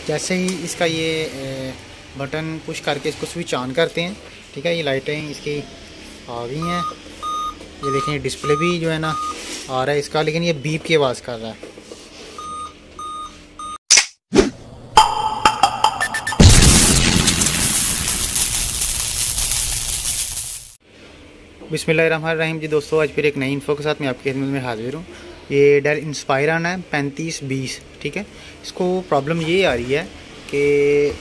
जैसे ही इसका ये बटन पुश करके इसको स्विच ऑन करते हैं, ठीक है, ये लाइटें इसकी आ गई हैं। ये देखें डिस्प्ले भी जो है ना आ रहा है इसका, लेकिन ये बीप की आवाज़ कर रहा है। बिस्मिल्लाहिर्रहमानिर्रहीम जी दोस्तों, आज फिर एक नई इन्फो के साथ मैं आपकी खिदमत में हाजिर हूँ। ये डेल इंस्पायरन है 3520, ठीक है। इसको प्रॉब्लम ये आ रही है कि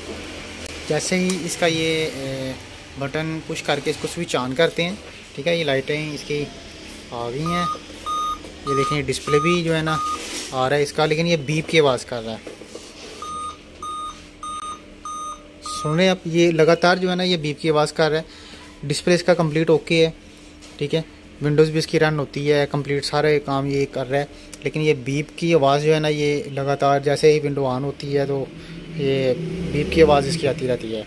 जैसे ही इसका ये बटन पुश करके इसको स्विच ऑन करते हैं, ठीक है, ये लाइटें इसकी आ गई हैं। ये देखें डिस्प्ले भी जो है ना आ रहा है इसका, लेकिन ये बीप की आवाज़ कर रहा है। सुन रहे आप, ये लगातार जो है ना ये बीप की आवाज़ कर रहा है। डिस्प्ले इसका कंप्लीट ओके है, ठीक है, विंडोज़ भी इसकी रन होती है कंप्लीट, सारे काम ये कर रहा है, लेकिन ये बीप की आवाज़ जो है ना ये लगातार जैसे ही विंडो ऑन होती है तो ये बीप की आवाज़ इसकी आती रहती है।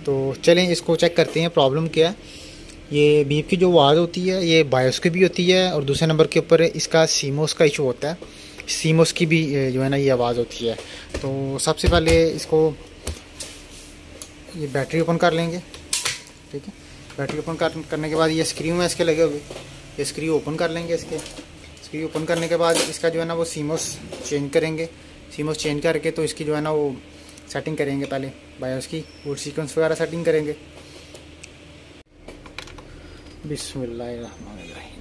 तो चलें इसको चेक करते हैं प्रॉब्लम क्या है। ये बीप की जो आवाज़ होती है ये बायोस की भी होती है, और दूसरे नंबर के ऊपर इसका सीमोस का इशू होता है, सीमोस की भी जो है ना ये आवाज़ होती है। तो सबसे पहले इसको ये बैटरी ओपन कर लेंगे, ठीक है। बैटरी ओपन करने के बाद ये स्क्रू में इसके लगे हुए, ये स्क्रू ओपन कर लेंगे। इसके स्क्रू ओपन करने के बाद इसका जो है ना वो सीमोस चेंज करेंगे। सीमोस चेंज करके तो इसकी जो है ना वो सेटिंग करेंगे, पहले बायोस की बूट सीक्वेंस वगैरह सेटिंग करेंगे। बिस्मिल्लाहिर्रहमानिर्रहीम।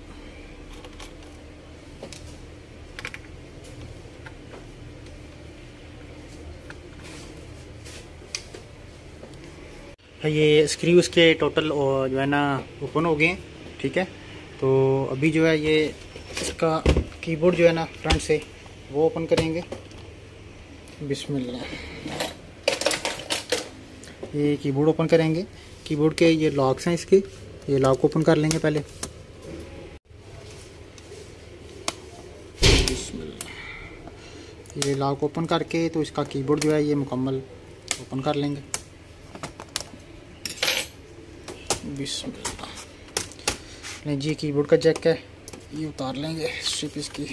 ये स्क्रू उसके टोटल जो है ना ओपन हो गए, ठीक है। तो अभी जो है ये इसका कीबोर्ड जो है ना फ्रंट से वो ओपन करेंगे। बिस्मिल्लाह, ये कीबोर्ड ओपन करेंगे। कीबोर्ड के ये लॉक्स हैं इसके, ये लॉक ओपन कर लेंगे पहले। बिस्मिल्लाह, ये लॉक ओपन करके तो इसका कीबोर्ड जो है ये मुकम्मल ओपन कर लेंगे। बिस्मिल्लाह, नहीं जी, कीबोर्ड का जैक है ये उतार लेंगे स्ट्रिप इसकी।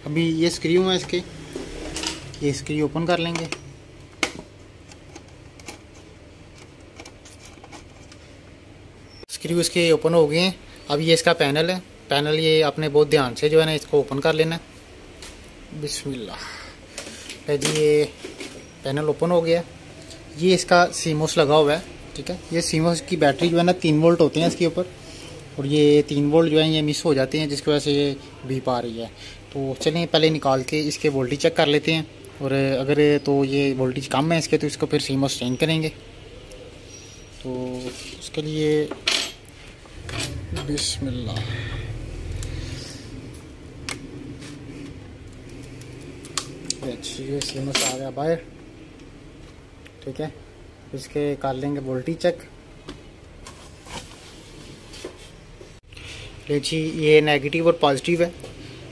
अभी ये स्क्रू है इसके, ये स्क्रू ओपन कर लेंगे। स्क्रू इसके ओपन हो गए हैं। अब ये इसका पैनल है, पैनल ये आपने बहुत ध्यान से जो है ना इसको ओपन कर लेना है। बिस्मिल्लाह जी, ये पैनल ओपन हो गया। ये इसका सीमोस लगा हुआ है, ठीक है। ये सीमोस की बैटरी जो है ना 3 वोल्ट होते हैं इसके ऊपर, और ये 3 वोल्ट जो है ये मिस हो जाते हैं, जिसकी वजह से ये बीप आ रही है। तो चलिए पहले निकाल के इसके वोल्टेज चेक कर लेते हैं, और अगर तो ये वोल्टेज कम है इसके तो इसको फिर सीमोस चेंज करेंगे। तो उसके लिए बिस्मिल्लाह, ये सीमोस आ गया बाहर, ठीक है। इसके कर लेंगे वोल्टेज चेक। लीजिए, ये नेगेटिव और पॉजिटिव है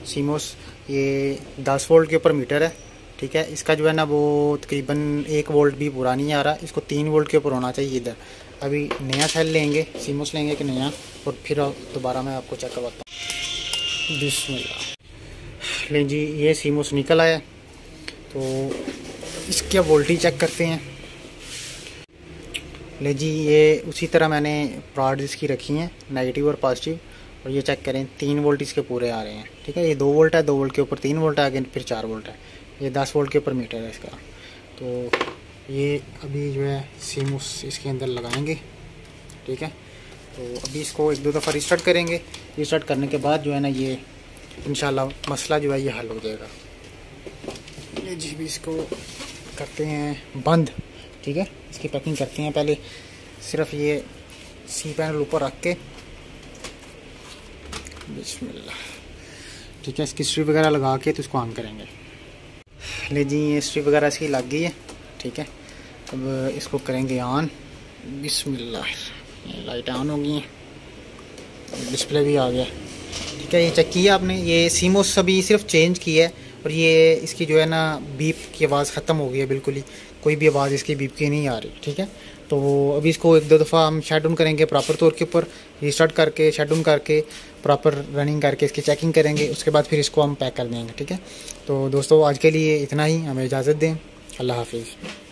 सीमोस। ये 10 वोल्ट के ऊपर मीटर है, ठीक है। इसका जो है ना वो तकरीबन 1 वोल्ट भी पूरा नहीं आ रहा, इसको 3 वोल्ट के ऊपर होना चाहिए इधर। अभी नया सेल लेंगे, सीमोस लेंगे कि नया, और फिर दोबारा मैं आपको चेक करवाता हूँ। बिस्मिल्लाह, लीजिए ये सीमोस निकल आया। तो इसके वोल्टेज चेक करते हैं। ले जी, ये उसी तरह मैंने रॉड इसकी रखी हैं, नेगेटिव और पॉजिटिव, और ये चेक करें 3 वोल्ट इसके पूरे आ रहे हैं, ठीक है। ये 2 वोल्ट है, 2 वोल्ट के ऊपर 3 वोल्ट आगे फिर 4 वोल्ट है। ये 10 वोल्ट के ऊपर मीटर है इसका। तो ये अभी जो है सीमोस इसके अंदर लगाएंगे, ठीक है। तो अभी इसको 1-2 दफ़ा रिस्टार्ट करेंगे। रिस्टार्ट करने के बाद जो है ना ये इंशाल्लाह मसला जो है ये हल हो जाएगा। ये जी भी इसको करते हैं बंद, ठीक है। इसकी पैकिंग करते हैं पहले, सिर्फ ये सी पैनल ऊपर रख के। बिस्मिल्लाह, ठीक है। इसकी स्ट्रिप वगैरह लगा के तो इसको ऑन करेंगे। ले जी, ये स्ट्रिप वगैरह इसकी लग गई है, ठीक है। अब इसको करेंगे ऑन। बिस्मिल्लाह, लाइट ऑन हो गई हैं, डिस्प्ले भी आ गया, ठीक है। ये चेक किया आपने, ये सीमोस अभी सिर्फ चेंज की है, और ये इसकी जो है ना बीप की आवाज़ ख़त्म हो गई है, बिल्कुल ही कोई भी आवाज़ इसकी बीप की नहीं आ रही, ठीक है। तो अभी इसको 1-2 दफ़ा हम शट डाउन करेंगे प्रॉपर तौर के ऊपर, रिस्टार्ट करके शट डाउन करके, प्रॉपर रनिंग करके इसकी चेकिंग करेंगे, उसके बाद फिर इसको हम पैक कर देंगे। ठीक है, तो दोस्तों आज के लिए इतना ही, हमें इजाज़त दें। अल्लाह हाफिज़।